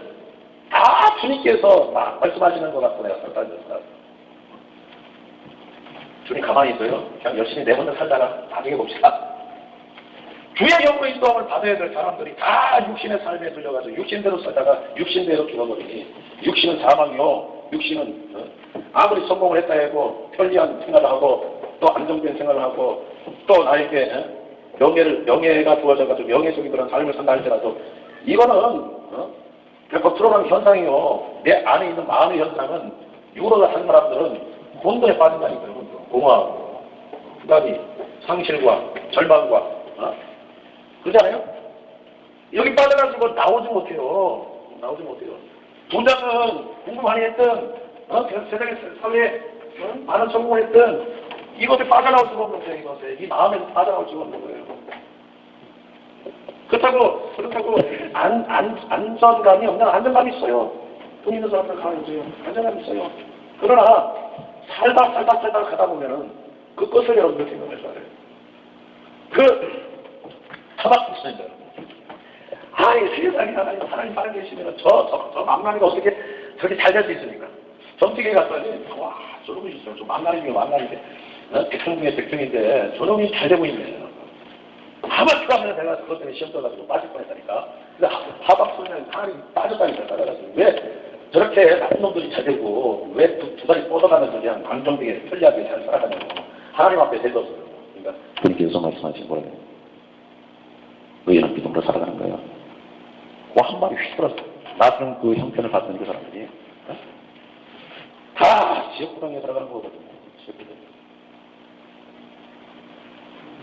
다 주님께서 막 말씀하시는 것 같고 내가 살다녔다. 주님 가만히 있어요. 그냥 열심히 내 혼자 살다가 나중에 봅시다. 주의 영으로 인도함을 받아야 될 사람들이 다 육신의 삶에 들려가지고 육신대로 살다가 육신대로 죽어버리니 육신은 사망이요. 육신은 아무리 성공을 했다 해도 편리한 생활을 하고 또 안정된 생활을 하고 또 나에게 명예가 주어져가지고 명예적인 그런 삶을 산다 할지라도 이거는 겉으로는 현상이요. 내 안에 있는 마음의 현상은 육으로 하는 사람들은 혼돈에 빠진다니까요. 공허하고 그다음에 상실과 절망과 그러잖아요. 여기 빠져가지고 나오지 못해요. 부장은 공부 많이 했든 세상의 사회에 많은 성공을 했든 이것에 빠져나올 수가 없는 거예요. 이것에 이 마음에서 빠져나올 수가 없는 거예요. 그렇다고 안전감이 없나? 안전감이 있어요. 돈 있는 사람들 가만히 있어요. 안전감이 있어요. 그러나 살다 가다 보면은 그 것을 여러분들 생각해서 알아요. 타박 있습니다. 이 세상에 하나님 바른 계시면 저 망나니가 어떻게 저렇게 잘 될 수 있습니까? 점찍이에 갔더니 와 저러고 있어요. 저 망나니 망나니인데 백성 중에 백성인데 저놈이 잘 되고 있네요. 하마터가 하면 내가 그것 때문에 시험 떠가지고 빠질 뻔했다니까. 근데 하박 소리는 하나님 빠졌다니까. 따라가지고 왜 저렇게 나쁜 놈들이 잘 되고 왜 두 다리 뻗어가면서 그냥 방정되게 편리하게 잘 살아가냐고. 하나님 앞에 대도서요. 그러니까 주님께서 말씀하신 거예요. 의인은 믿음으로 살아가는 거예요. 한 마리 휙 들었어. 나중에 그 형편을 봤던 그 사람들이 다 지역구덩이에 들어가는 거거든요.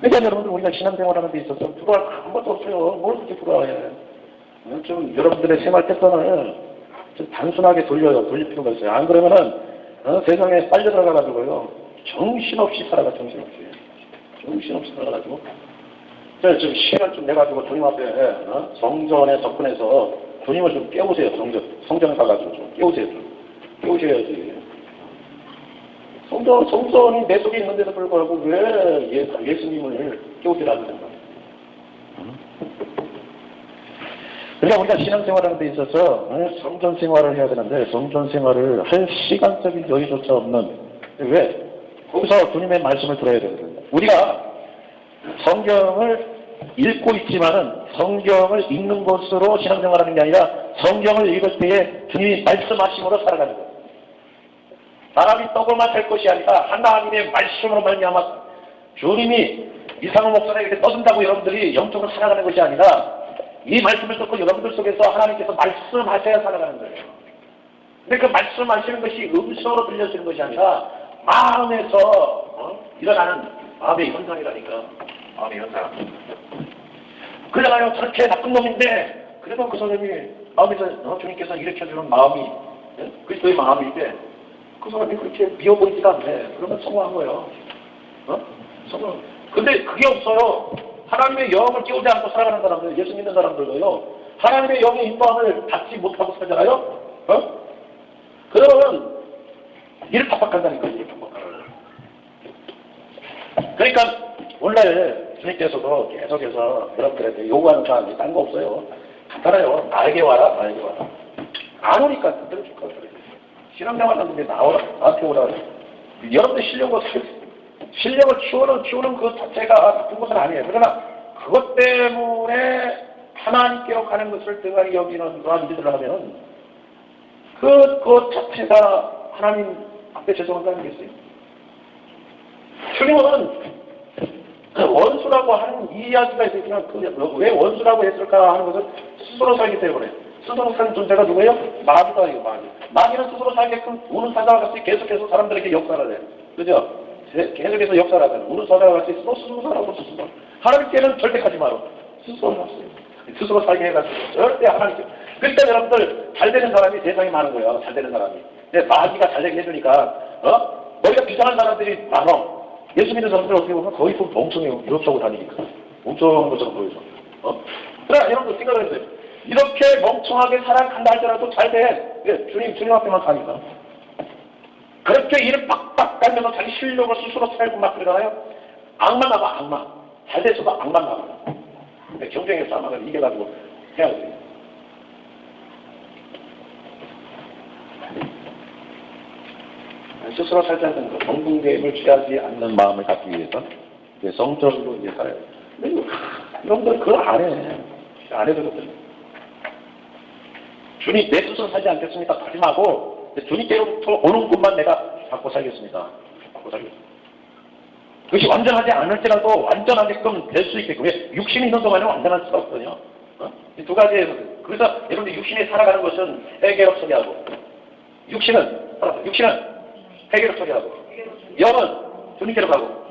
그러니까 여러분들 우리가 신앙생활하는 데 있어서 부러워할 거 아무것도 없어요. 뭘 그렇게 부러워해. 좀 여러분들의 생활 패턴을 좀 단순하게 돌릴 필요가 있어요. 안 그러면은 세상에 빨려 들어가가지고요. 정신없이 살아가. 정신없이 살아가지고 좀 시간 좀 내가지고 주님 앞에 성전에 접근해서 주님을 좀 깨우세요. 성전에 가가지고 좀 깨우세요. 깨우셔야지. 성전이 내 속에 있는데도 불구하고 왜 예수님을 깨우시라는 거야. 그러니까 우리가 신앙생활하는 데 있어서 성전 생활을 해야 되는데 성전 생활을 할 시간적인 여유조차 없는 왜? 거기서 주님의 말씀을 들어야 되거든요. 우리가 성경을 읽고 있지만은 성경을 읽는 것으로 신앙생활하는 게 아니라 성경을 읽을 때에 주님이 말씀하심으로 살아가는 거예요. 사람이 떡을만 할 것이 아니라 하나님의 말씀으로 말미암아 주님이 이상호 목사가 이렇게 떠든다고 여러분들이 영적으로 살아가는 것이 아니라 이 말씀을 듣고 여러분들 속에서 하나님께서 말씀하셔야 살아가는 거예요. 근데 그 말씀하시는 것이 음성으로 들려지는 것이 아니라 마음에서 일어나는 마음의 현상이라니까. 마음의 현상. 그러잖아요. 저렇게 나쁜 놈인데 그래도 그 사람이 마음에서 주님께서 일으켜주는 마음이 그리스도의 마음인데 그 사람이 그렇게 미워 보이지가 않네. 그러면 성공한 거예요. 성공. 근데 그게 없어요. 하나님의 영을 끼우지 않고 살아가는 사람들, 예수 믿는 사람들도요, 하나님의 영의 인도함을 받지 못하고 살잖아요? 그러면 일 팍팍한다니까, 일 팍팍하는. 그러니까 오늘 주님께서도 계속해서 여러분들한테 요구하는 사람이 딴 거 없어요. 간단해요. 나에게 와라, 나에게 와라. 안 오니까 그대로 줄 거예요. 신앙생활 하는데 나한테 오라. 여러분들 실력을 키우는 그 자체가 나쁜 것은 아니에요. 그러나 그것 때문에 하나님께로 가는 것을 등한히 여기는 그러한 일들을 하면 그 자체가 하나님 앞에 죄송한 거 아니겠어요? 주님은 그 원수라고 하는 이 이야기가 있으면 왜 원수라고 했을까 하는 것은 스스로 살기 때문에. 스스로 사는 존재가 누구예요? 마귀가 이거 마귀. 마귀는 스스로 살게끔 우는 사자와 같이 계속해서 사람들에게 역사를 해. 그죠? 계속해서 역사를 하잖아요. 우는 사자와 같이 스스로 살아고 스스로. 하나님께는 절대 가지 마라. 스스로 살았어요. 스스로 살게 해가지고 절대 하나님께. 그러니까 여러분들 잘 되는 사람이 세상에 많은 거예요. 잘 되는 사람이. 근데 마귀가 잘 되게 해주니까 머리가 비상한 사람들이 많아. 예수 믿는 사람들 어떻게 보면 거의 좀 멍청해요. 이렇게 하고 다니니까. 멍청한 것처럼 보여서. 그래, 여러분들 생각을 해보세요. 이렇게 멍청하게 살아간다 할지라도 잘 돼. 왜? 주님 앞에만 사니까. 그렇게 일을 빡빡 깔면서 자기 실력을 스스로 살고 막 그러잖아요. 악만 나가, 악만. 잘 됐어도 악만 나가. 경쟁의 싸움을 이겨가지고 해야 돼요. 스스로 살 때는 그 정붕됨을 취하지 않는 마음을 갖기 위해서 성적으로 이제 살아요. 근데 여러분들 그걸 안 해. 안 해도 되거든요. 주님 내 스스로 살지 않겠습니까? 다짐하고 주님께로부터 오는 것만 내가 받고 살겠습니다. 받고 살겠습니다. 그것이 완전하지 않을지라도 완전하게끔 될 수 있게끔. 왜? 육신이 있는 동안에 완전할 수가 없거든요. 이 두 가지에서. 그래서 여러분들 육신이 살아가는 것은 회개로 처리하고 육신은 회개로 처리하고 영은 주님께로 가고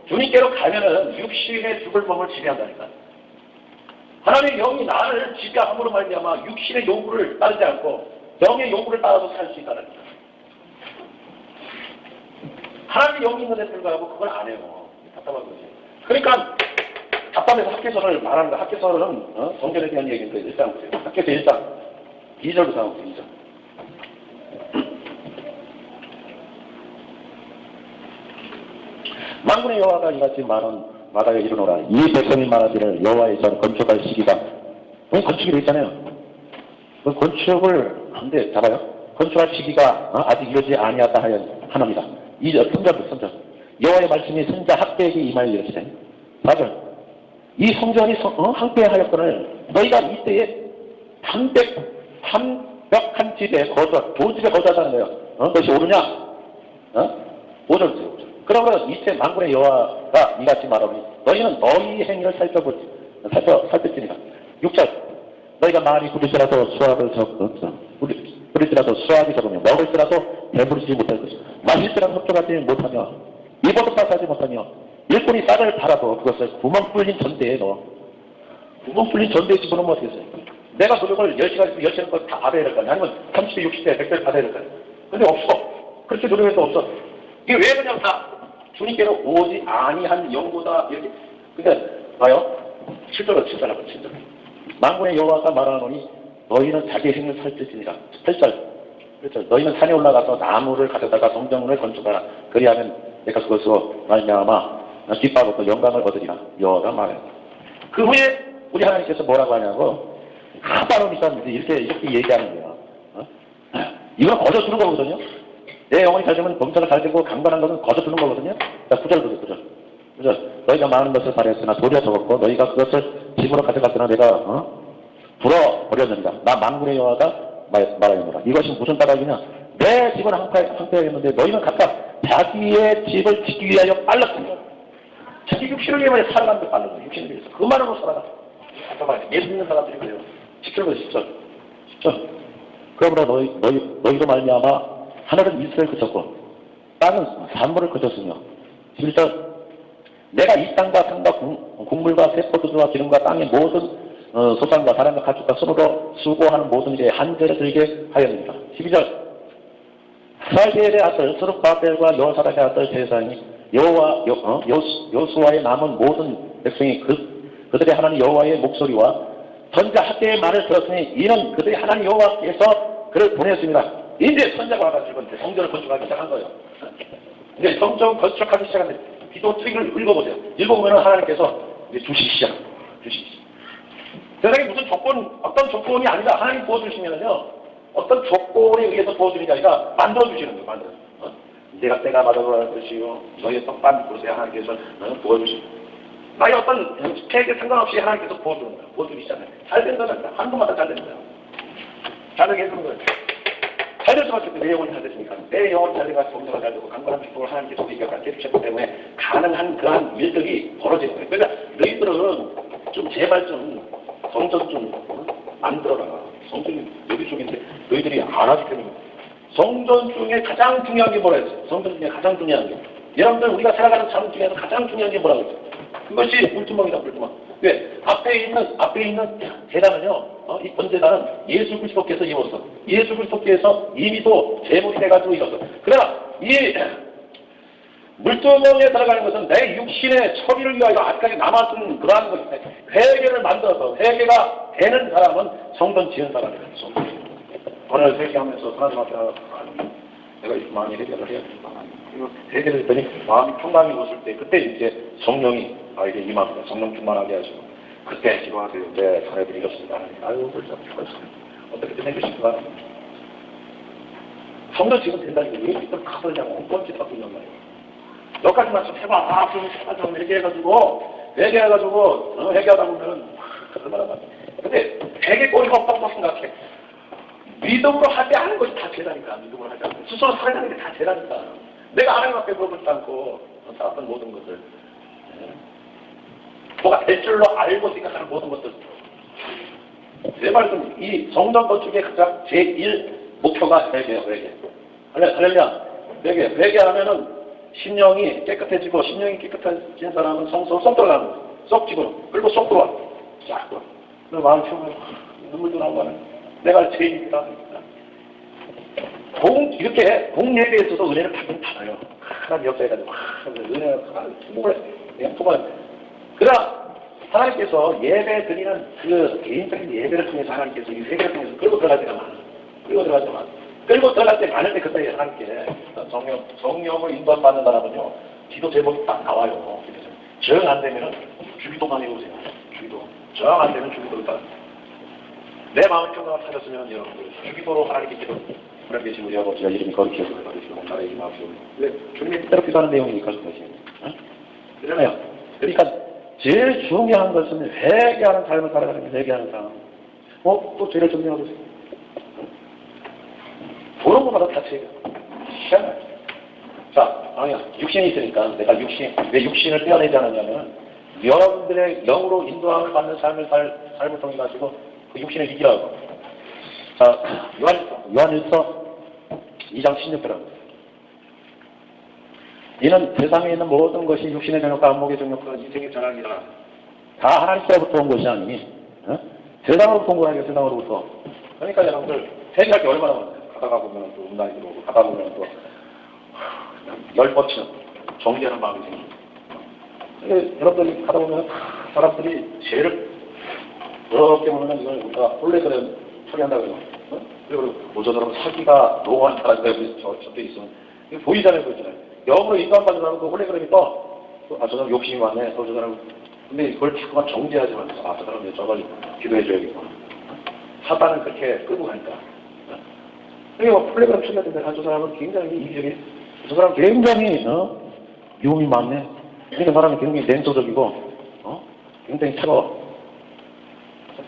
주님께로 가면은 육신의 죽을 몸을 지배한다니까. 하나님의 영이 나를 지배함으로 말미암아 육신의 요구를 따르지 않고 영의 요구를 따라서 살 수 있다는 거예요. 하나님의 영이 있는데 불구하고 그걸 안 해요. 답답한 거지. 그러니까 답답해서 학개서를 말하는 거야. 학개서는 성전에 대한 얘기인데 일단 보세요. 학개서 1장 2절부터 하고 2절. 만군의 여호와가 이같이 말하여 이르노라. 이 백성이 말하기를 여호와의 전 건축할 시기가 건축이 있잖아요. 그 건축을 한데 잡아요. 건축할 시기가 아직 이르지 아니하다 하나입니다. 2절 3절 여호와의 말씀이 선자 학대에게 임하여 이르시되 4절 이 성전이 항폐하였거늘 너희가 이때에 한벽한 집에 좋은 집에 거주하자는 거예요. 그것이 옳으냐? 5절 그러므로 이때 만군의 여호와가 이같이 말하오니 너희는 너희 행위를 살펴지니라. 6절 너희가 많이 부릴지라도 수확이 적으며 먹을지라도 배부르지 못할 것이고 마실지라도 흡족하지 못하며 입어도 싸하지 못하며 일꾼이 쌀을 팔아도 그것을 구멍 뚫린 전대에 넣어. 구멍 뚫린 전대에 집어넣으면 어떻게 했어요? 내가 노력을 10시간 10시간 거 다 받아야 될 거 아니야? 아니면 30대 60대 100대 받아야 될 거 아니야? 근데 없어. 그렇게 노력해도 없어. 이게 왜 그냥 다 주님께로 오지 아니한 영보다 이렇게. 그러니까 봐요. 7절로 7절. 만군의 여호와가 말하노니 너희는 자기 행을 살뜰지니라. 8절 너희는 산에 올라가서 나무를 가져다가 성전을 건축하라. 그리하면 내가 그것으로 말미암아 기뻐하고 영광을 얻으리라. 여호와가 말해요. 그 후에 우리 하나님께서 뭐라고 하냐고 하나님이니까 이렇게 얘기하는 거예요. 이건 거저 주는 거거든요. 내 영혼이 잘 되면 범사가 잘 되고 강건한 것은 거저 주는 거거든요. 자, 9절 보세요. 9절 너희가 많은 것을 바랬으나 도리어 적었고 너희가 그것을 집으로 가져갔으나 내가 불어버렸느니라. 나 만군의 여호와가 말하였노라. 이것이 무슨 까닭이냐? 내 집은 항폐하였는데 너희는 각각 자기의 집을 지키기 위하여 빨랐습니다. 자기 육신을 위해 살아가는 게 빨랐어. 육신을 위해서 그만으로 살아가. 잠깐만 예수 믿는 사람들이 그래요. 10절 10절 그러므로 너희로 말미암아 하늘은 일세를 그쳤고 땅은 산물을 그쳤으며 11절 내가 이 땅과 산과 곡물과 새포도주와 기름과 땅의 모든 소산과 사람과 가축과 손으로 수고하는 모든 일에 한죄를 들게 하였습니다. 12절 살디엘의 아들 스룹바벨과 여호사닥의 아들 제사장이 여수아의 남은 모든 백성이 그들의 하나님 여호와의 목소리와 선자 학대의 말을 들었으니 이는 그들의 하나님 여호와께서 그를 보냈습니다. 이제 선자가 와가지고 성전을 건축하기 시작한 거예요. 이제 성전 건축하기 시작하는데 기도 책을 읽어보세요. 읽어보면 하나님께서 이제 주시기 시작. 세상에 무슨 어떤 조건이 아니라 하나님 부어주시면요, 어떤 조건에 의해서 부어주는 게 아니라 만들어주시는 거예요. 만들어. 내가 때가 맞아서 것이요, 너의 떡반 그릇에 하나님께서 부어주시는 거예요. 나의 어떤 스펙에 상관없이 하나님께서 부어주는 거예요. 부어주기 시작해요. 잘 된다는 거예요. 한 번마다 잘 되는 거예요. 잘 되게 해주는 거예요. 잘 됐으면 좋겠다. 내 영혼이 잘 됐으니까. 내 영혼이 잘 돼가지고 정서가 잘 되고 강건한 축복을 하나님께서 우리에게 해주셨기 때문에 가능한 그러한 일들이 벌어지는 거예요. 그러니까 너희들은 좀 제발 좀 성전 좀 만들어라. 성전이 여기 쪽인데 너희들이 안 하기 때문에 성전 중에 가장 중요한 게 뭐라 했어요? 성전 중에 가장 중요한 게 여러분들 우리가 살아가는 삶 중에서 가장 중요한 게 뭐라고 했어요? 그것이 물두멍이다. 물두멍. 왜? 앞에 있는 제단은요, 이 번제단은 예수 그리스도께서 이뤘어. 예수 그리스도께서 이미도 제물이 돼가지고 이뤘어. 그러나 이 물두멍에 들어가는 것은 내 육신의 처리를 위하여 아직까지 남았던 그러한 것인데, 회개를 만들어서 회개가 되는 사람은 성전 지은 사람이에요. 오늘 회개하면서 하나님 앞에 내가 많이 회개를 해야겠다. 그리고 회개를 했더니 마음이 평강이 오실 때 그때 이제 성령이 나에게 임합니다. 성령 충만하게 하시고 그때 기도하세요. 네, 자네들이 이렇습니다. 아유, 벌써 죽었어요. 어떻게 생기실까? 성전 지금 된다니까 왜 이렇게 가버리냐고 뻔짓 하고 있는 말이에요. 여기까지만 좀 해봐. 좀 회개해가지고 회개하다 보면은 얼마나 많아. 근데 회개거리가 없다고 생각해. 믿음으로 하지 않은 것이 다 죄다니까. 믿음으로 하지 않고 스스로 살아가는 게 다 죄다니까. 내가 하나님 앞에 물어보지 않고 쌓았던 모든 것을 뭐가 될 줄로 알고 생각하는 모든 것들 제발 좀 이 성전 건축의 가장 제1 목표가 회개예요. 회개. 할렐루야. 회개하면은 심령이 깨끗해지고 심령이 깨끗해진 사람은 성소로 쏙 들어가는 거예요. 쏙 집어넣어. 그리고 쏙 들어와. 쫙 들어와. 그리고 마음 평안해. 눈물도 나오고 내가 죄인이다. 이렇게 공 예배에 있어서 은혜를 받긴 받아요. 하나님 역사해가지고 은혜를 풍부해. 그러나 하나님께서 예배 드리는 그 개인적인 예배를 통해서 하나님께서 이 회개를 통해서 끌고 들어갈 때가 많아요. 끌고 들어갈 때 많을 때 그때 하나님께 성령을 인도함 받는 사람은요, 기도 제목이 딱 나와요. 정 안 되면은 주기도만 해보세요. 주기도. 정 안 되면 주기도를 따라. 내 마음의 평강을 찾았으면 여러분들 주기도로 하나님께 기도. 하나님 계신 우리 아버지가 이름이 거룩히 여김을 받으시고 나라의 임하옵시고. 왜? 주님이 뜻대로 기도하는 내용이니까 그것이. 그러잖아요. 그러니까 제일 중요한 것은 회개하는 삶을 살아가는 게 회개하는 삶. 또 죄를 정리하고 있어요. 보는 것마다 다 죄야. 자, 아니야. 육신이 있으니까 내가 왜 육신을 떼어내지 않았냐면 여러분들의 영으로 인도함을 받는 삶을 통해 가지고 그 육신을 이기라고. 자, 요한일서 2장 16절. 이는 세상에 있는 모든 것이 육신의 정욕과 안목의 정욕과 인생의 전환이라. 다 하나님께로부터 온 것이 아니니 세상으로부터 온 거라니까. 세상으로부터. 그러니까 여러분들 회개할 게 얼마나 많아요. 가다가 보면 또 음란이 들어오고 가다 보면 또 열뻗치는 정죄하는 마음이 생깁니다. 여러분들이 가다 보면 사람들이 죄를 그렇게 보면 이걸 우리가 홀레그래 처리한다고 해요. 그리고 저 사람은 사기가 노한 사람이 저때 있으면 이거 보이잖아요. 영으로 인간받는 사람은 그 홀레그램이 저 사람 욕심이 많네. 저 사람 근데 그걸 자꾸만 정죄하지 말고 저 사람 저걸 기도해줘야겠구나. 사단은 그렇게 끌고 가니까. 그리고 홀레그램 쳐냈는데 저 사람은 굉장히 이기적이 저 사람 굉장히 유음이 많네. 그러니까 사람이 굉장히 냉소적이고 굉장히 차가워.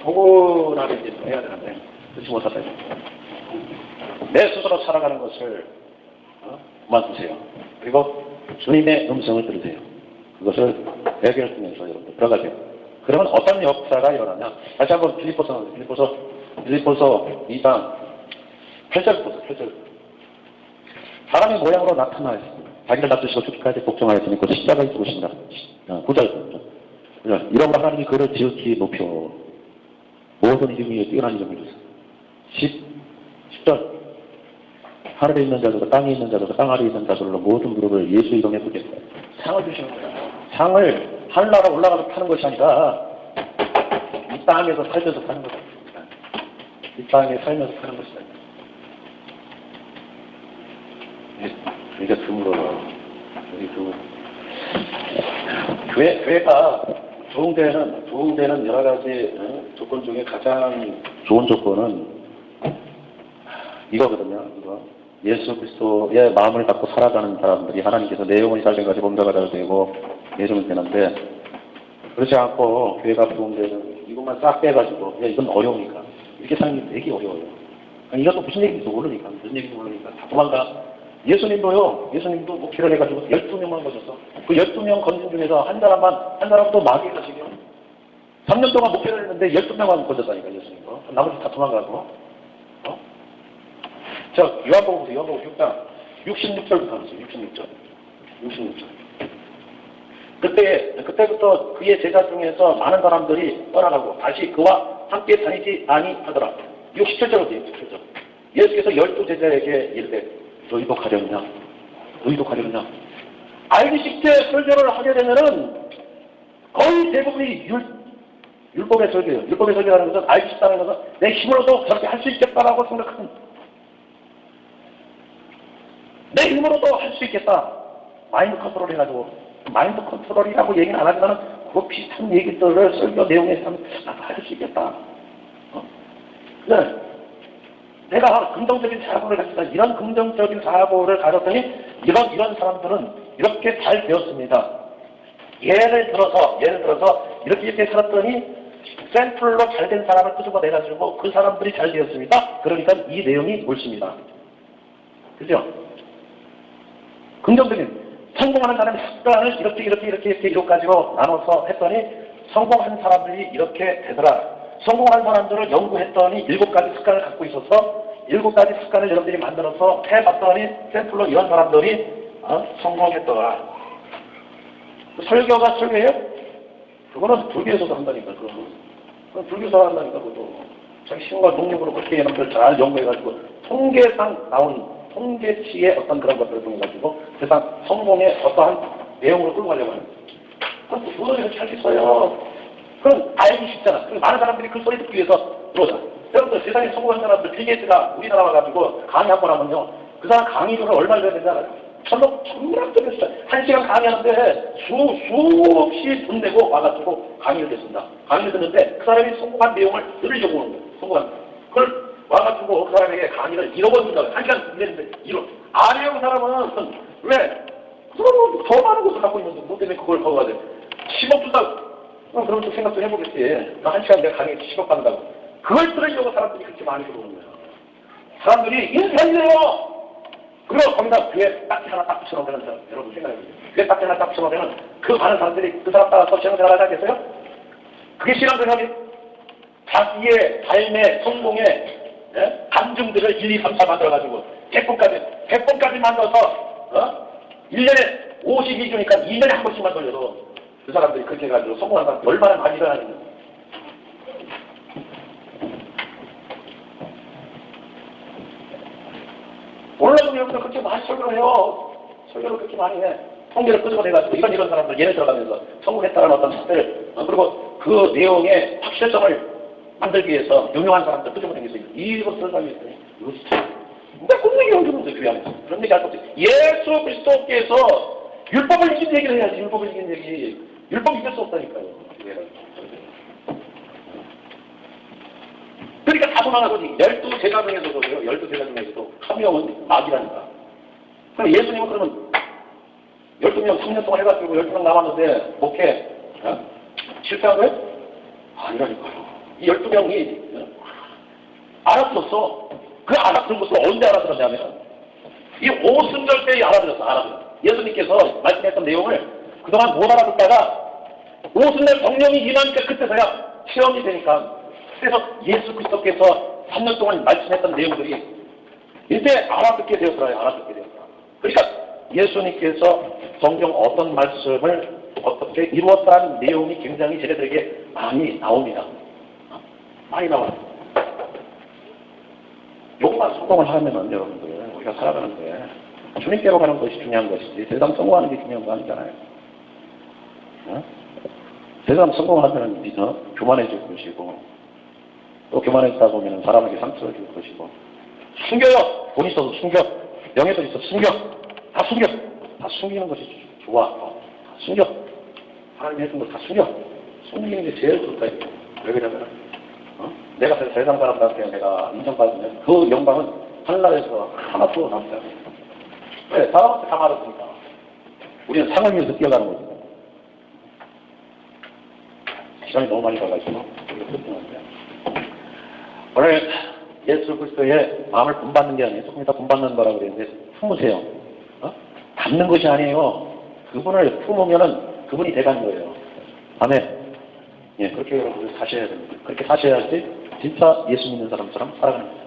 포근하게 이제 해야 되는데 그렇지 못하다. 내 스스로 살아가는 것을 그만두세요. 그리고 주님의 음성을 들으세요. 그것을 회개를 통해서 여러분들 들어가세요. 그러면 어떤 역사가 일어나냐? 다시 한번 빌립보서 2장 8절부터. 사람의 모양으로 나타나서 자기를 납두시고 죽기까지 복종하였으니 그 십자가에 죽으신다. 9절. 이런 걸 하나님이 그를 지극히 높여 모든 이름 위에 뛰어난 이름을 주세요. 10절. 하늘에 있는 자들과 땅에 있는 자들과 땅 아래에 있는 자들로 모든 무릎을 예수 이름에 꿇게 상을 주시는 거예요. 상을 하늘나라 올라가서 파는 것이 아니라 이 땅에서 살면서 사는 거다. 이 땅에 살면서 사는 것이다. 우리가 드물어요. 우리 교회가 좋은 데는 여러 가지 조건 중에 가장 좋은 조건은 이거거든요. 이거. 예수 그리스도의 마음을 갖고 살아가는 사람들이 하나님께서 내 영혼이 잘 된까지 범사가 잘 되고 예수는 되는데, 그렇지 않고 교회가 좋은 데는 이것만 싹 빼가지고 이건 어려우니까 이렇게 사는 게 되게 어려워요. 이것도 무슨 얘기인지 모르니까 다 도망가. 예수님도 목회를 해가지고 12명만 거셨어. 그 12명 건진 중에서 한 사람도 마귀에 가시고 3년 동안 목회를 했는데 12명만 거졌다니까, 예수님도. 나머지 다 도망가고. 자, 요한복음 보세요. 요한복음 6장 66절부터 하세요. 66절. 그때부터 그의 제자 중에서 많은 사람들이 떠나가고 다시 그와 함께 다니지 아니하더라. 67절부터 67절. 예수께서 12제자에게 이르되 너희도 가려느냐? 알기 쉽게 설교를 하게 되면은 거의 대부분이 율법의 설교예요. 율법의 설교라는 것은 알기 쉽다는 것은 내 힘으로도 저렇게 할 수 있겠다라고 생각하는, 내 힘으로도 할 수 있겠다. 마인드 컨트롤 해가지고, 마인드 컨트롤이라고 얘기는 안 하지만 그 비슷한 얘기들을 설교 내용에 하면 나도 할 수 있겠다. 네. 내가 긍정적인 사고를 가졌다. 이런 긍정적인 사고를 가졌더니 이런 사람들은 이렇게 잘 되었습니다. 예를 들어서 이렇게 살았더니 샘플로 잘 된 사람을 끄집어내가지고 그 사람들이 잘 되었습니다. 그러니까 이 내용이 옳습니다. 그죠? 긍정적인 성공하는 사람의 습관을 이렇게 가지고 나눠서 했더니 성공한 사람들이 이렇게 되더라. 성공한 사람들을 연구했더니 7가지 습관을 갖고 있어서 7가지 습관을 여러분들이 만들어서 해봤더니 샘플로 이런 사람들이 성공했더라. 설교가 설교예요? 그거는 불교에서도 한다니까. 그건 불교에서 한다니까. 그것도 자기 신과 독립으로 그렇게 여러분들 잘 연구해가지고 통계상 나온 통계치의 어떤 그런 것들을 통해가지고 세상 성공의 어떠한 내용으로 끌고 가려고 하는 거예요. 그건 또 이렇게 하겠어요. 그건 알기 쉽잖아. 많은 사람들이 그 소리 듣기 위해서 들어오잖아. 여러분들 세상에 성공한 사람들, 빌게이츠가 우리나라 와가지고 강의 한 번 하면요. 그 사람 강의료를 얼마 줘야 되지 않아요? 천문학적인 숫자. 1시간 강의하는데 수없이 돈 내고 와가지고 강의를 듣습니다. 강의를 듣는데 그 사람이 성공한 내용을 들으려고 오는 거예요. 성공한. 그걸 와가지고 그 사람에게 강의를 1억 원 준다고. 1시간 듣는데 1억. 아래형 사람은 왜? 그 사람은 더 많은 것을 갖고 있는데 뭐 때문에 그걸 거부가 돼? 10억 준다고. 그럼 좀 생각 좀 해보겠지. 나 1시간 내가 강의 10억 받는다고. 그걸 들으려고 사람들이 그렇게 많이 들어오는 거야. 사람들이 인사해주세요! 그리고 거기다 귀에 딱지 하나 딱 붙여놓으면 되는 사람, 여러분 생각해보세요. 귀에 딱지 하나 딱 붙여놓으면 그 많은 사람들이 그 사람 따라서 신앙생활 하지 않겠어요? 그게 신앙생활이 자기의 삶의 성공의 간증들을 1, 2, 3, 4 만들어가지고 100번까지 만들어서 1년에 52주니까 2년에 한 번씩만 돌려도 그 사람들이 그렇게 해가지고 성공한 사람들이 얼마나 많이 일어나는지. 올라오는 여러분들 그렇게 많이 설교를 해요. 설교를 그렇게 많이 해. 통계를 끄집어내가지고 이런 사람들 예를 들어가면서 성공했다는 어떤 사실, 그리고 그 내용의 확실성을 만들기 위해서 유명한 사람들 끄집어내면서 이것을 살기 위해서 이것이 참 그런 얘기 하는데 교회 안에서 그런 얘기 할 수 없지. 예수 그리스도께서 율법을 이긴 얘기를 해야지. 율법을 이긴 얘기. 율법 이길 수 없다니까요. 그러니까 다 도망가거든요. 12제자 중에서도 12제자 중에서도 한 명은 마귀라니까. 그럼 예수님은 그러면 12명 3년 동안 해가지고 12명 남았는데 목회 실패한 거예요? 아니라니까요. 이 12명이 알아들었어. 그 알아들은 것을 언제 알아들었냐면 이 오순절 때 알아들었어. 예수님께서 말씀했던 내용을 그동안 못 알아듣다가 오순절 성령이 임하니까 그때서야 체험이 되니까. 그래서 예수 그리스도께서 3년 동안 말씀했던 내용들이 이제 알아듣게 되었더라. 그러니까 예수님께서 성경 어떤 말씀을 어떻게 이루었다는 내용이 굉장히 제자들에게 많이 나옵니다. 많이 나와요. 요것만 성공을 하면은 여러분들 우리가 살아가는데 주님께로 가는 것이 중요한 것이지 세상 성공하는 게 중요한 거 아니잖아요. 세상 성공하면 교만해질 것이고, 또 교만해지다 보면 사람에게 상처를 줄 것이고, 숨겨요! 돈 있어도 숨겨. 명예도 있어도 숨겨. 다 숨겨. 다 숨기는 것이 좋아. 다 숨겨. 하나님이 해준 거 다 숨겨. 숨기는 게 제일 좋다. 왜 그러냐면, 내가 세상 사람들한테 내가 인정받으면 그 영광은 하늘나라에서 하나도 남지 않아요. 왜? 사람한테 다 말했으니까. 우리는 상을 위해서 뛰어가는 거지. 시간이 너무 많이 가가지고 오늘 예수 그리스도의 마음을 본받는 게 아니에요. 조금 이따 본받는 거라고 그랬는데 품으세요. 담는 것이 아니에요. 그분을 품으면은 그분이 돼가는 거예요. 아멘. 예, 그렇게 여러분들 사셔야 됩니다. 그렇게 사셔야지 진짜 예수 믿는 사람처럼 살아가는 거예요.